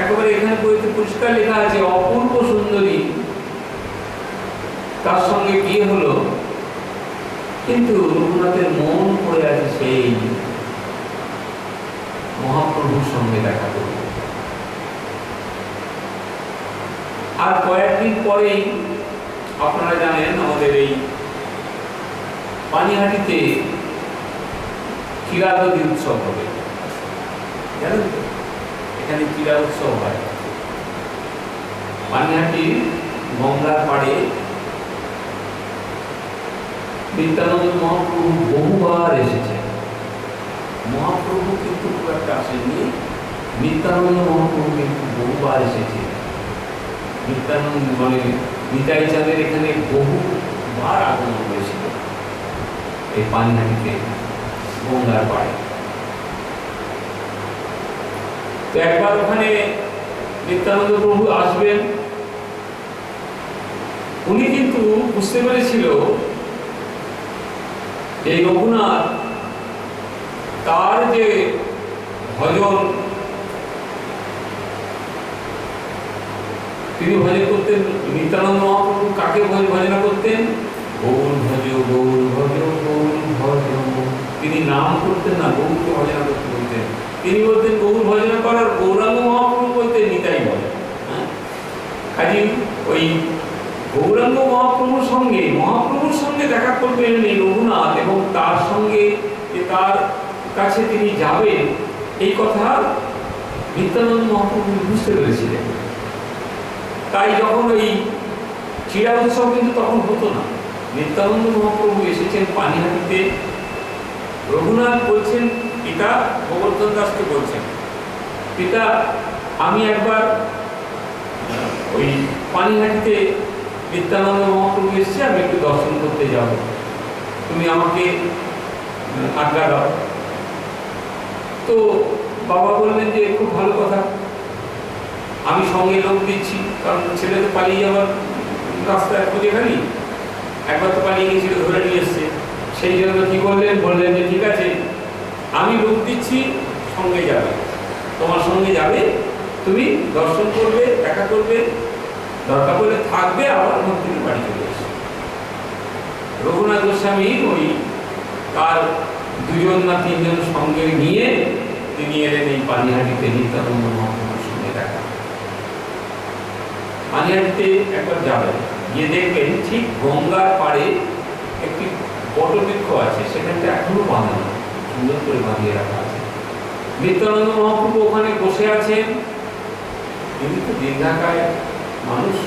[SPEAKER 1] একেবারে এখানে বইতে পরিষ্কার লেখা আছে অপূর্ব সুন্দরী, তার সঙ্গে বিয়ে হলো, কিন্তু রঘুনাথের মন পড়ে আছে সেই মহাপ্রভুর সঙ্গে দেখা করবে। আর কয়েকদিন পরেই আপনারা জানেন আমাদের এই পানিহাটিতে চিরাদী উৎসব হবে, জানেন তো? এখানে চিরা উৎসব হয়। পানিহাটির গঙ্গার পাড়ে নিত্যানন্দ মহাপ্রভু বহুবার এসেছে। মহাপ্রভু কিন্তু খুব একটা আসেননি, নিত্যানন্দ মহাপ্রভু কিন্তু বহুবার এসেছে। নিত্যানন্দ মানে নিতাই চাঁদের এখানে বহুবার আগমন হয়েছিল এই পানিহাটিতে গঙ্গার পাড়ে। তো একবার ওখানে নিত্যানন্দ প্রভু আসবেন, উনি কিন্তু বুঝতে পেরেছিল এই রঘুনাথ তার যে ভজন তিনি ভজন করতেন, নিত্যানন্দ মহাপ্রভু কাকে ভজনা করতেন? গৌর ভজ গৌর ভজ গৌর ভজ। তিনি নাম করতেন না, গৌরকে ভজনা করতে বলতেন। তিনি বলতেন গৌর ভজনা করার, গৌরাঙ্গ মহাপ্রভু বলতেন নিতাই ভজন। কাজে ওই গৌরাঙ্গ মহাপ্রভুর সঙ্গে দেখা করবেন এই রঘুনাথ, এবং তার সঙ্গে যে তার কাছে তিনি যাবেন এই কথা নিত্যানন্দ মহাপ্রভু বুঝতে পেরেছিলেন। তাই যখন ওই চিরা উৎসব কিন্তু তখন হতো না। নিত্যানন্দ মহাপ্রভু এসেছেন পানিহাটিতে, রঘুনাথ বলছেন পিতা গোবর্ধন দাসকে বলছেন, পিতা আমি একবার ওই পানিহাটিতে নিত্যানন্দ মহাপ্রভু এসেছে, আমি একটু দর্শন করতে যাব, তুমি আমাকে আজ্ঞা দাও। তো বাবা বললেন যে খুব ভালো কথা, আমি সঙ্গে লোক দিচ্ছি, কারণ ছেলে তো পালিয়ে যাওয়ার রাস্তায় খুঁজে খালি, একবার তো পালিয়ে গিয়েছিল, ধরে নিয়ে এসছে। সেই জন্য কি বললেন যে ঠিক আছে আমি লোক দিচ্ছি, সঙ্গে যাবে, তোমার সঙ্গে যাবে, তুমি দর্শন করবে, দেখা করবে, দরকার পড়লে থাকবে, আবার মন্দিরে বাড়ি চলে এসে। রঘুনাথ গোস্বামী ওই তার দুজন না তিনজন সঙ্গে নিয়ে তিনি এলেন এই পানিহাটিতে নিত্যানন্দ মহাপ্রভুর সঙ্গে দেখা। পানিহাটিতে একবার যাবেন, গিয়ে দেখবেন ঠিক গঙ্গার পাড়ে একটি বটবৃক্ষ আছে, সেখানটা এখনো বাঁধানো, সুন্দর করে বাঁধিয়ে রাখা আছে। নিত্যানন্দ মহাপ্রভু ওখানে বসে আছেন। তিনি তো দীর্ঘাকায় মানুষ।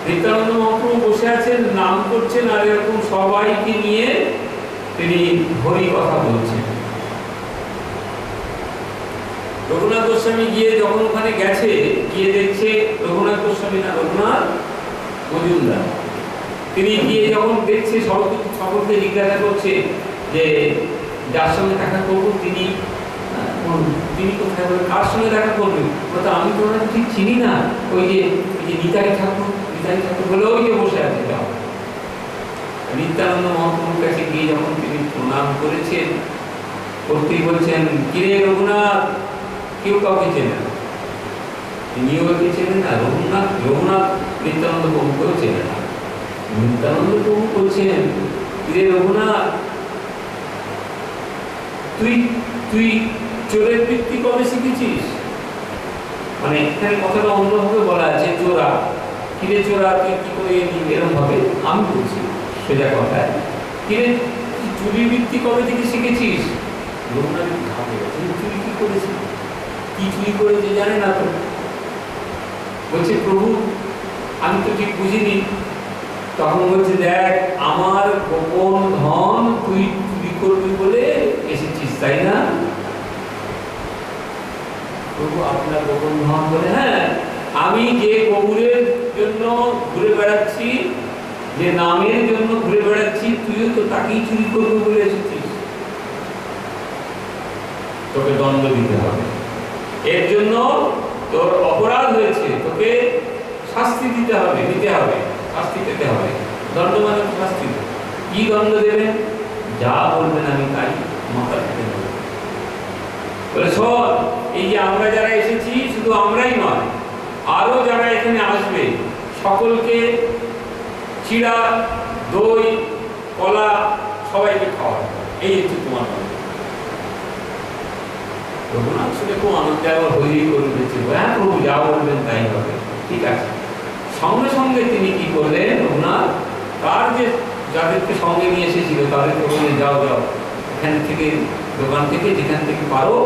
[SPEAKER 1] নিত্যানন্দ মহাপ্রভু বসে আছেন, নাম করছেন, আর এরকম সবাইকে নিয়ে তিনি হরি কথা বলছেন। রঘুনাথ গোস্বামী গিয়ে যখন ওখানে গেছে, গিয়ে দেখছে রঘুনাথ গোস্বামী না, রঘুনাথ মজুমদার, তিনি গিয়ে যখন দেখছে সকলকে জিজ্ঞাসা করছে যে যার সঙ্গে দেখা করবো তিনি কোথায়, কার সঙ্গে দেখা করবেন? বলতো আমি তো ওনাকে ঠিক চিনি না, ওই যে নিতাই ঠাকুর বলে ওই যে বসে আছে। নিত্যানন্দ মহাপ্রভুর কাছে গিয়ে যখন তিনি প্রণাম করেছেন, করতেই বলছেন, কিরে রঘুনাথ, কেউ কাউকে চেনে না, তিনিও কাউকে চেনেন না, রঘুনাথ নিত্যানন্দ প্রভুকেও চেনে না। নিত্যানন্দ প্রভু বলছেন, কিরে রঘুনাথ, তুই চোরের বৃত্তি কবে শিখেছিস? মানে এখানে কথাটা অন্যভাবে বলা আছে, চোরা, কিরে চোরা তুই কি করে এরকম ভাবে আমি বলছি সোজা কথায়, কিরে চুরি বৃত্তি কবে থেকে শিখেছিস? রঘুনাথ ভাবে চুরি কি করেছি, কি চুরি করেছে জানে না তো। বলছে প্রভু আমি তো ঠিক বুঝিনি। তখন বলছে, দেখ আমার গোপন ধন তুই চুরি করবি বলে এসেছিস, তাই না? প্রভু আপনার গোপন ধন বলে, হ্যাঁ, আমি যে কবুরের জন্য ঘুরে বেড়াচ্ছি, যে নামের জন্য ঘুরে বেড়াচ্ছি, তুইও তো তাকেই চুরি করবি বলে এসেছিস, তোকে দণ্ড দিতে হবে, এর জন্য তোর অপরাধ হয়েছে, তোকে শাস্তি দিতে হবে, শাস্তি পেতে হবে। দণ্ড মানে শাস্তি। কি দণ্ড দেবেন? যা বলবেন আমি তাই মাথা থেকে নেব। বলে শোন, এই যে আমরা যারা এসেছি, শুধু আমরাই নয়, আরো যারা এখানে আসবে সকলকে চিড়া, দই, কলা সবাইকে খাওয়া, এই হচ্ছে তোমার। রঘুনাথ শুনে খুব আনন্দে আবার হরি করে উঠেছে, হ্যাঁ প্রভু যা বলবেন তাই হবে, ঠিক আছে। সঙ্গে সঙ্গে তিনি কি করলেন, রঘুনাথ তার যে যাদেরকে সঙ্গে নিয়ে এসেছিল তাদেরকে বলে, যাও এখান থেকে, দোকান থেকে যেখান থেকে পারো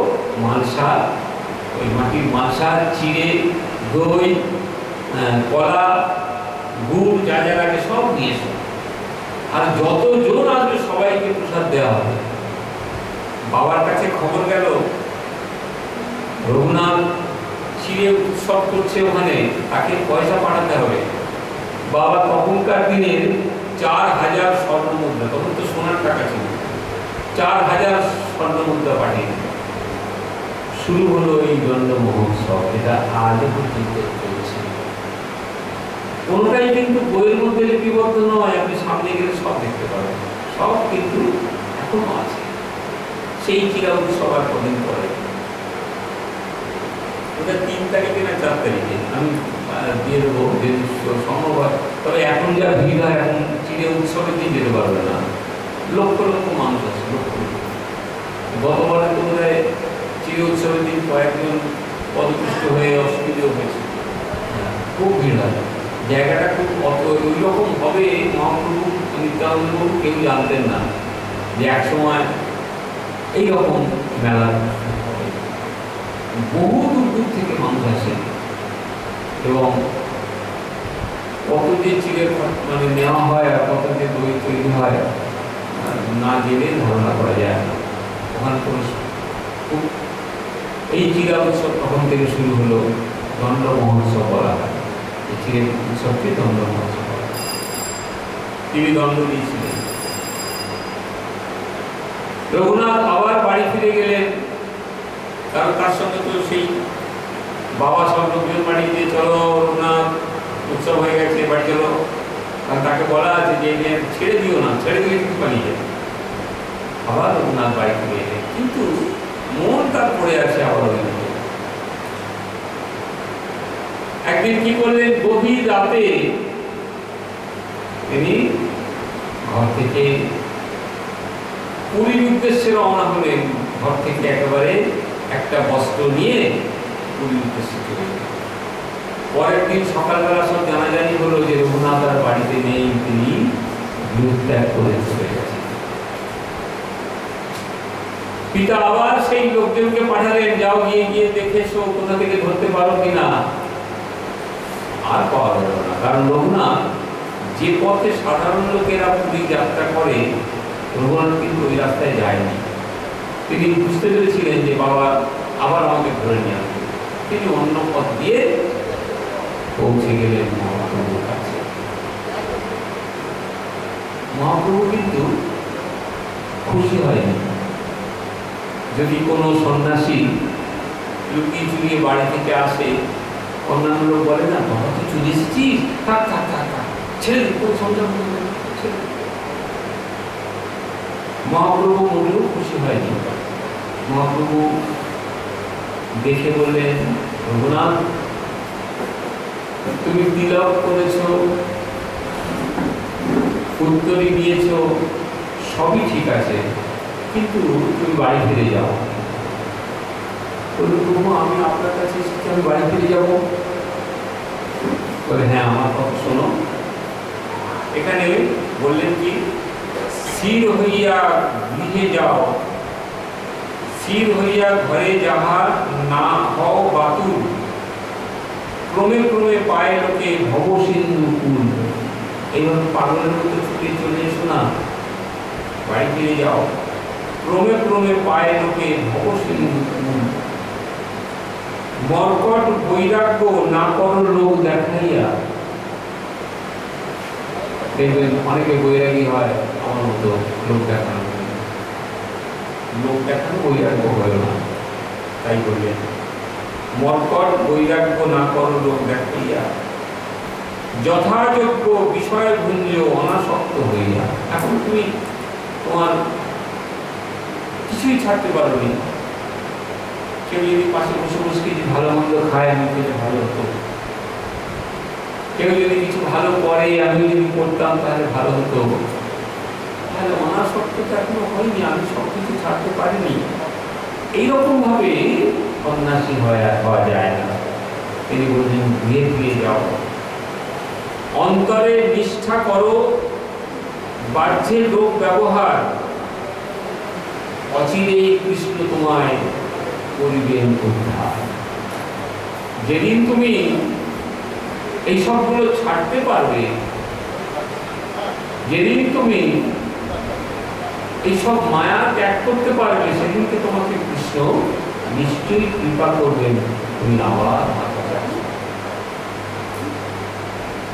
[SPEAKER 1] মালসা, ওই মাটির মালসা, চিড়ে, দই, কলা, গুড়, যা যা লাগে সব নিয়ে এসো, আর যতজন আসবে সবাইকে প্রসাদ দেওয়া হবে। বাবার কাছে খবর গেল রঘুনাথ চিড়ে উৎসব করছে ওখানে, তাকে পয়সা পাঠাতে হবে। বাবা তখনকার দিনের 4000 স্বর্ণ মুদ্রা, তখন তো সোনার টাকা ছিল, 4000 স্বর্ণ মুদ্রা পাঠিয়ে দিল। শুরু হলো এই দণ্ড মহোৎসব, এটা আজও পর্যন্ত চলছে। কোনটাই কিন্তু বইয়ের মধ্যে লিপিবদ্ধ নয়, আপনি সামনে গেলে সব দেখতে পাবেন, সব কিন্তু এখনো আছে। সেই চিরা উৎসব আর কদিন পরে, ওটা 3 তারিখে না 4 তারিখে আমি দিয়ে দেবো সম্ভব হয়। তবে এখন যা ভিড় হয়, এখন চিড়ে উৎসবের দিন যেতে পারবে না, লক্ষ লক্ষ মানুষ আছে, লক্ষ। গতবারে তো বোধ হয় চিড়ে উৎসবের দিন কয়েকজন পদপুষ্ট হয়ে অসুবিধেও হয়েছে, খুব ভিড় হয়। জায়গাটা খুব ওই রকম হবে, মহাপ্রভু নিত্যানন্দ কেউ জানতেন না যে একসময় এইরকম মেলা হবে। বহু দূর থেকে মানুষ আসে, এবং কত যে চিড়ে মানে নেওয়া হয় আর কত যে দই তৈরি হয় না গেলে ধারণা করা যায় না। ওখানে খুব এই চিড়া উৎসব তখন থেকে শুরু হলো, দণ্ড মহোৎসব বলা হয়। এই চিড়ে উৎসবকে দণ্ড মহোৎসব বলা হয়। তিনি দণ্ড দিয়েছিলেন। রঘুনাথ আবার বাড়ি ফিরে গেলেন, কারণ তার সঙ্গে তো সেই বাবা সব লোকজন বাড়ি দিয়ে, চলো রঘুনাথ উৎসব হয়ে গেছে, বাড়ি চলো। আর তাকে বলা আছে যে ছেড়ে দিও না, ছেড়ে দিলে কিন্তু পালিয়ে যাবে। আবার রঘুনাথ বাড়ি ফিরে এলেন, কিন্তু মন তার পড়ে আছে আবার ওই। একদিন কি করলেন, গভীর রাতে তিনি ঘর থেকে পুরীর উদ্দেশ্যে রওনা হলেন। ঘর থেকে একেবারে একটা বস্ত্র নিয়ে পুরীর উদ্দেশ্যে চলে গেলেন। পরের দিন সকালবেলা সব জানাজানি হলো যে রঘুনাথ আর বাড়িতে নেই, তিনি গৃহত্যাগ করে চলে গেছেন। পিতা আবার সেই লোকজনকে পাঠালেন, যাও গিয়ে গিয়ে দেখে এসো কোথা থেকে ধরতে পারো কিনা। আর পাওয়া গেল না, কারণ রঘুনাথ যে পথে সাধারণ লোকেরা পুরী যাত্রা করে, রঘুনাথ কিন্তু ওই রাস্তায় যায়নি। তিনি বুঝতে পেরেছিলেন যে বাবা আবার আমাকে ধরে নিয়ে আসবে। তিনি অন্য পথ দিয়ে পৌঁছে গেলেন মহাপ্রভুর কাছে। মহাপ্রভু কিন্তু খুশি হয়নি। যদি কোনো সন্ন্যাসী লুকিয়ে চুরিয়ে বাড়ি থেকে আসে, অন্যান্য লোক বলে না, বাবা তুই চলে এসেছিস, থাক থাক থাক থাক, ছেড়ে মহাপ্রভু মোটেও খুশি হয়নি। মহাপ্রভু দেখে বললেন, রঘুনাথ তুমি তিলক করেছ, উত্তরী দিয়েছ, সবই ঠিক আছে, কিন্তু তুমি বাড়ি ফিরে যাও। বলল, প্রভু আমি আপনার কাছে এসেছি, আমি বাড়ি ফিরে যাব? বলে, হ্যাঁ আমার কথা শোনো। এখানে বললেন কি, স্থির হইয়া গৃহে যাও, স্থির হইয়া ঘরে যাহা না হও বাতুল, ক্রমে ক্রমে পায়ে লোকে ভব সিন্ধু কুল। এইভাবে পাগলের মতো ছুটে চলে এসো না, বাড়ি ফিরে যাও। ক্রমে ক্রমে পায়ে লোকে ভব সিন্ধু কুল, মর্কট বৈরাগ্য না করো লোক দেখাইয়া। দেখবেন অনেকে বৈরাগী হয়, আমার মতো লোক দেখানো, লোক দেখানো বৈরাগ্য হয় না। তাই বললেন, মর্কট বৈরাগ্য না করো লোক দেখাইয়া, যথাযোগ্য বিষয় ভুঞ্জ অনাসক্ত হইয়া। এখন তুমি তোমার কিছুই ছাড়তে পারোনি। কেউ যদি পাশে বসে বসে কিছু ভালো মন্দ খায়, আমি খেতে ভালো হতো। কেউ যদি কিছু ভালো করে, আমি যদি করতাম তাহলে ভালো হতো। তাহলে অনাসক্ততা এখনো হয়নি, আমি সবকিছু ছাড়তে পারিনি। এইরকম ভাবে সন্ন্যাসী হওয়া যায় না। তিনি বলছেন, গৃহে ফিরে যাও, অন্তরে নিষ্ঠা করো, বাহ্যে লোক ব্যবহার, অচিরেই কৃষ্ণ তোমায় করিবেন উদ্ধার। যেদিন তুমি এই সবগুলো ছাড়তে পারবে, যেদিন তুমি এইসব মায়া ত্যাগ করতে পারবে, সেদিনকে তোমাকে কৃষ্ণ নিশ্চয়ই কৃপা করবেন, তুমি আবার আমার কাছে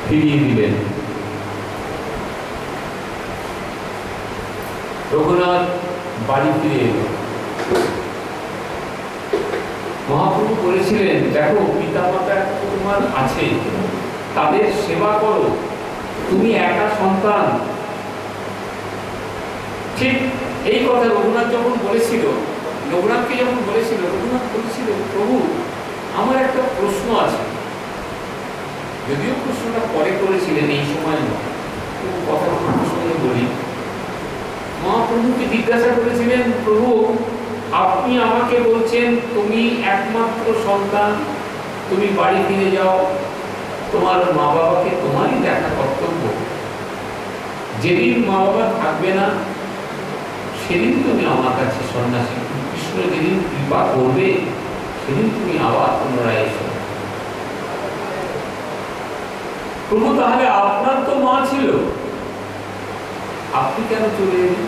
[SPEAKER 1] ফিরিয়ে দিবেন। রঘুনাথ বাড়ি ফিরে এলো। মহাপ্রভু বলেছিলেন, দেখো পিতা মাতা তোমার আছে, তাদের সেবা করো, তুমি একা সন্তান। ঠিক এই কথা রঘুনাথ যখন বলেছিল, রঘুনাথকে যখন বলেছিল, রঘুনাথ বলেছিল, প্রভু আমার একটা প্রশ্ন আছে। যদিও প্রশ্নটা পরে করেছিলেন, এই সময় নয়, কথা প্রসঙ্গে বলি। মহাপ্রভুকে জিজ্ঞাসা করেছিলেন, প্রভু আপনি আমাকে বলছেন তুমি একমাত্র সন্তান, তুমি বাড়ি ফিরে যাও, তোমার মা বাবাকে তোমারই দেখা কর্তব্য। যেদিন মা বাবা থাকবে না, সেদিন তুমি আমার কাছে সন্ন্যাসী, কৃষ্ণ যেদিন কৃপা করবে, সেদিন তুমি আবার পুনরায় এসো। প্রভু তাহলে আপনার তো মা ছিল, আপনি কেন চলে এলেন?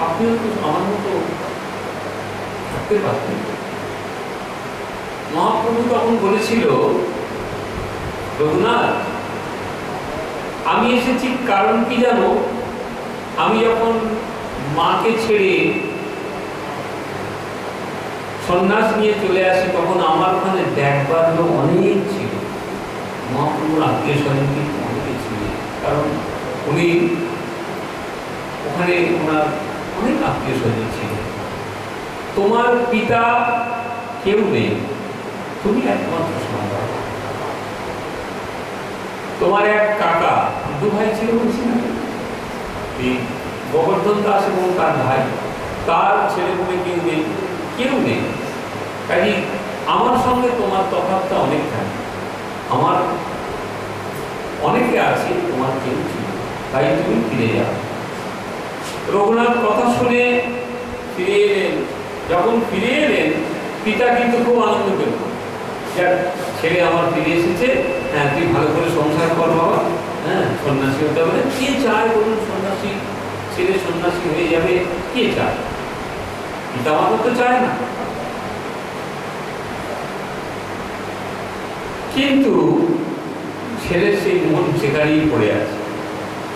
[SPEAKER 1] আপনিও তো আমার মতো থাকতে পারতেন। মহাপ্রভু তখন বলেছিল, রঘুনাথ আমি এসেছি কারণ কি জানো? আমি যখন মাকে ছেড়ে সন্ন্যাস নিয়ে চলে আসি, তখন আমার ওখানে দেখবার লোক অনেক ছিল। মহাপ্রভুর আত্মীয় স্বজন কিন্তু অনেকে ছিলেন, কারণ উনি ওখানে ওনার অনেক আত্মীয় স্বজন ছিল। তোমার পিতা কেউ নেই, তুমি একমাত্র সন্তান। তোমার এক কাকা, দু ভাই ছিল বলছি না, এই গোবর্ধন দাস এবং তার ভাই, তার ছেলে বলে কেউ নেই, কেউ নেই। কাজে আমার সঙ্গে তোমার তফাৎটা অনেকখানি, আমার অনেকে আছে, তোমার কেউ ছিল, তাই তুমি ফিরে যাও। রঘুনাথ কথা শুনে ফিরে এলেন। যখন ফিরে এলেন, পিতা কিন্তু খুব আনন্দ পেল, যার ছেলে আমার ফিরে এসেছে, হ্যাঁ তুই ভালো করে সংসার কর বাবা, হ্যাঁ সন্ন্যাসী হতে হবে। কে চায় বলুন সন্ন্যাসী ছেলে সন্ন্যাসী হয়ে যাবে? কে চায়? পিতা মাতা তো চায় না। কিন্তু ছেলের সেই মন সেখানেই পড়ে আছে।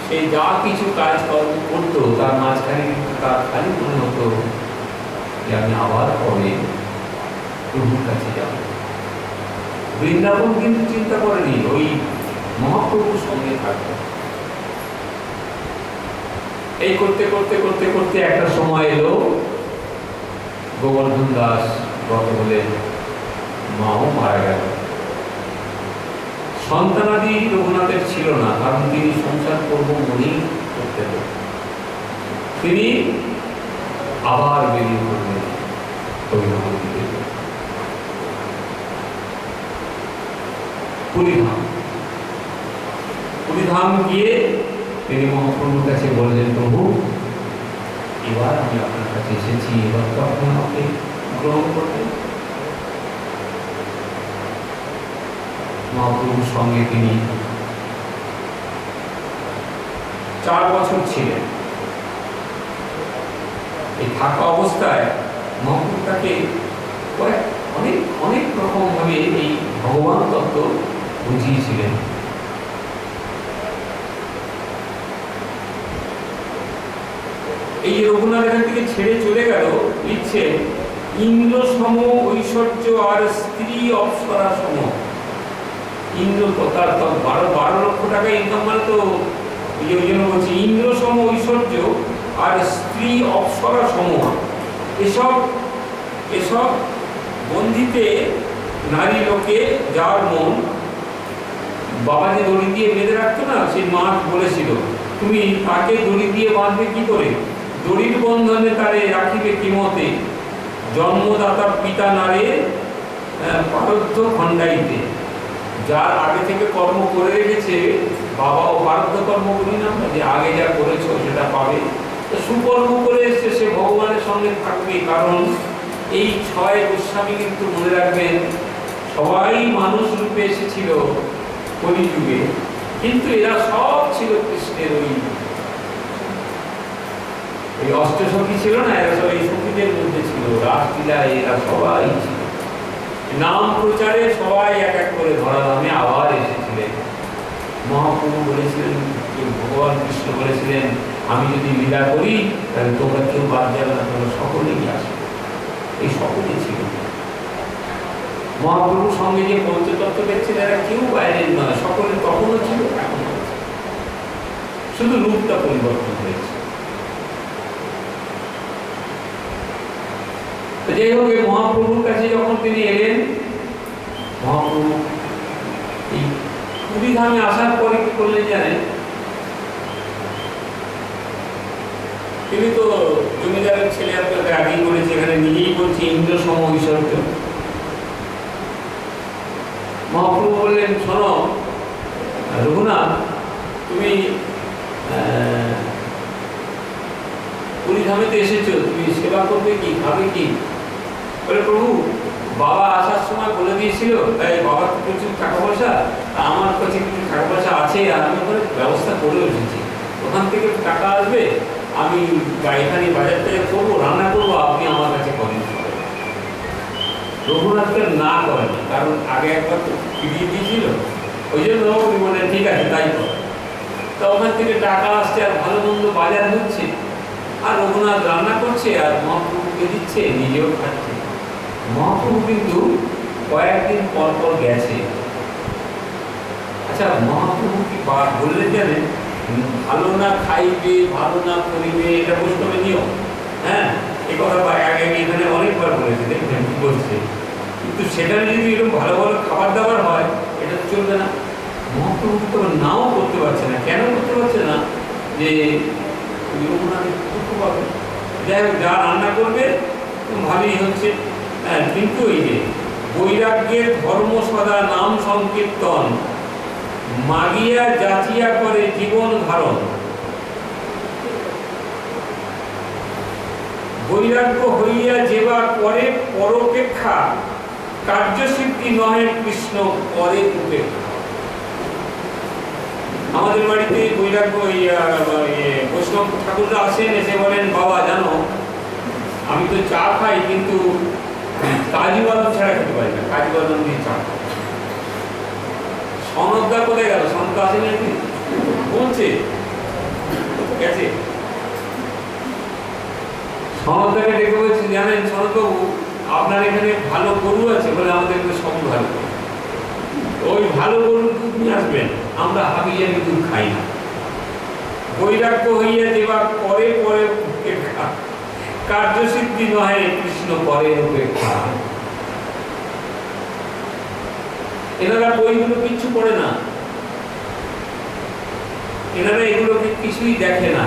[SPEAKER 1] সে যা কিছু কাজ করতো তার মাঝখানে কিন্তু তার খালি মনে হতো যে আমি আবার পরে প্রভুর কাছে যাব। বৃন্দাবন কিন্তু চিন্তা করেনি, ওই মহাপ্রভুর সঙ্গে থাকবে। এই করতে করতে করতে করতে একটা সময় এলো, গোবর্ধন দাস গত হলেন, মাও মারা গেল। সন্তানাদি রঘুনাথের ছিল না, কারণ তিনি সংসার করব মনেই করতেন। তিনি আবার বেরিয়ে পড়লেন পুরীধাম। পুরীধাম গিয়ে তিনি মহাপ্রভুর কাছে বললেন, প্রভু এবার আমি আপনার কাছে এসেছি, এবার তো আপনি আমাকে গ্রহণ করবেন। মহাপ্রভুর সঙ্গে তিনি 4 বছর ছিলেন। এই থাকা অবস্থায় মহাপ্রভু তাকে অনেক অনেক রকম ভাবে এই ভগবান তত্ত্ব বুঝিয়েছিলেন। এই রঘুনাথ এখান থেকে ছেড়ে চলে গেল, লিখছে ইন্দ্র সম ঐশ্বর্য আর স্ত্রী অপ্সরা সম। ইন্দ্র তার 12 লক্ষ টাকা ইনকাম, মানে তো ওই জন্য বলছি ইন্দ্র সম ঐশ্বর্য আর স্ত্রী অপ্সরা সম। এসব এসব বন্দিতে নারী লোকে যার মন, বাবা যে দড়ি দিয়ে বেঁধে রাখতো না, সেই মা বলেছিল তুমি তাকে দড়ি দিয়ে বাঁধবে কি করে? দড়ির বন্ধনে তারে রাখিবে কিমতে, জন্মদাতা পিতা নারে পারদ্ধ খণ্ডাইতে। যার আগে থেকে কর্ম করে রেখেছে, বাবা ও পারদ্ধ কর্ম করি না, যে আগে যা করেছো সেটা পাবে। সুকর্ম করে এসছে, সে ভগবানের সঙ্গে থাকবে। কারণ এই 6 গোস্বামী কিন্তু মনে রাখবেন, সবাই মানুষ রূপে এসেছিল কলিযুগে, কিন্তু এরা সব ছিল কৃষ্ণের ওই অষ্টসখী ছিল না, এরা সব এই সখীদের মধ্যে ছিল। রাসলীলায় এরা সবাই ছিল, নাম প্রচারে সবাই এক এক করে ধরাধামে আবার এসেছিলেন। মহাপ্রভু বলেছিলেন, ভগবান কৃষ্ণ বলেছিলেন আমি যদি লীলা করি তাহলে তোমরা কেউ বাদ যাবে না, তোমরা সকলেই আসবে। এই সকলেই ছিল। মহাপ্রভুর সঙ্গে যে পঞ্চতত্ত্ব দেখছেন এরা কেউ বাইরের নয়, সকলে তখনও ছিল, এখনো আছে, শুধু রূপটা পরিবর্তন হয়েছে। যাই হোক, মহাপ্রভুর কাছে যখন তিনি এলেন, মহাপ্রভু এই পুরীধামে আসার পরে কি করলেন জানেন? তিনি তো জমিদারের ছেলে, আপনাকে আগেই বলেছি, এখানে নিজেই বলছে ইন্দ্র সম ঐশ্বর্য। মহাপ্রভু বললেন, শোনো রঘুনাথ, তুমি পুরীধামেতে এসেছো, তুমি সেবা করবে কি, খাবে কি? বলে প্রভু বাবা আসার সময় বলে দিয়েছিল, তাই বাবার তো প্রচুর টাকা পয়সা, আমার কাছে কিছু টাকা পয়সা আছে, আর আমি ওখানে ব্যবস্থা করে এসেছি, ওখান থেকে টাকা আসবে, আমি এখানে বাজার থেকে করবো, রান্না করবো, আপনি আমার কাছে করেন। রঘুনাথকে না করেন, কারণ আগে একবার তো ফিরিয়ে দিয়েছিল, ওই জন্য উনি বলেন ঠিক আছে তাই কর। তা ওখান থেকে টাকা আসছে, আর ভালো মন্দ বাজার হচ্ছে, আর রঘুনাথ রান্না করছে, আর মহাপ্রভুকে দিচ্ছে, নিজেও খাচ্ছে। মহাপ্রভু কিন্তু কয়েকদিন পর পর গেছে। আচ্ছা, মহাপ্রভু কি বললেন জানেন, ভালো না খাইবে ভালো না করিবে, এটা বৈষ্ণবের নিয়ম। হ্যাঁ, এই কথা আগে এখানে অনেকবার বলেছে, দেখবেন কি বলছে। কিন্তু সেখানে যদি এরকম ভালো ভালো খাবার দাবার হয়, এটা তো চলবে না। মহাপ্রভু তো নাও করতে পারছে না। কেন করতে পারছে না? যে যাই হোক, যা রান্না করবে ভালোই হচ্ছে। কিন্তু এই যে বৈরাগ্যের ধর্ম সদা নাম সংকীর্তন, মাগিয়া যাচিয়া করে জীবন ধারণ। বৈরাগ্য হইয়া যেবা করে পরপেক্ষা, কার্যসিদ্ধি নহে কৃষ্ণ করে উপেক্ষা। আমাদের বাড়িতে বৈরাগ্য বৈষ্ণব ঠাকুররা আসেন, এসে বলেন, বাবা জানো আমি তো চা খাই কিন্তু কাজু বাদাম ছাড়া খেতে পারি না, কাজু বাদাম দিয়ে চা খাই। সনদদা কোথায় গেল? সনদদা আসেন নাকি? বলছে গেছে। সনদদাকে ডেকে বলছি, জানেন সনদবাবু আপনার এখানে ভালো গরু আছে? বলে আমাদের এখানে সবই ভালো। ওই ভালো গরুর দুধ নিয়ে আসবেন, আমরা হাবিজাবি দুধ খাই না। বৈরাগ্য হইয়া যেবা করে পরে উপেক্ষা, কার্যসিদ্ধি নহে কৃষ্ণ করে উপেক্ষা। এনারা বইগুলো কিচ্ছু পড়ে না, এনারা এগুলোকে কিছুই দেখে না।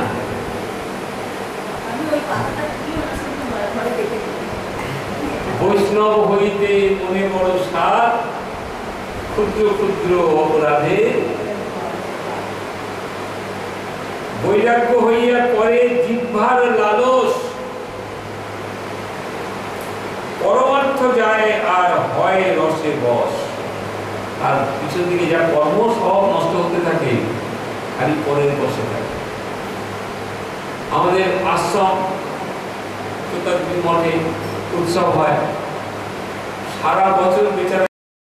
[SPEAKER 1] বৈষ্ণব হইতে মনে বড় সাধ, ক্ষুদ্র ক্ষুদ্র অপরাধে। বৈরাগ্য হইয়া করে জিহ্বার লালস, পরমার্থ যায় আর হয় রসে বশ। আর পিছন দিকে যা কর্ম সব নষ্ট হতে থাকে, খালি পরের বসে থাকে। আমাদের আশ্রম মঠে উৎসব হয়, সারা বছর বেচারা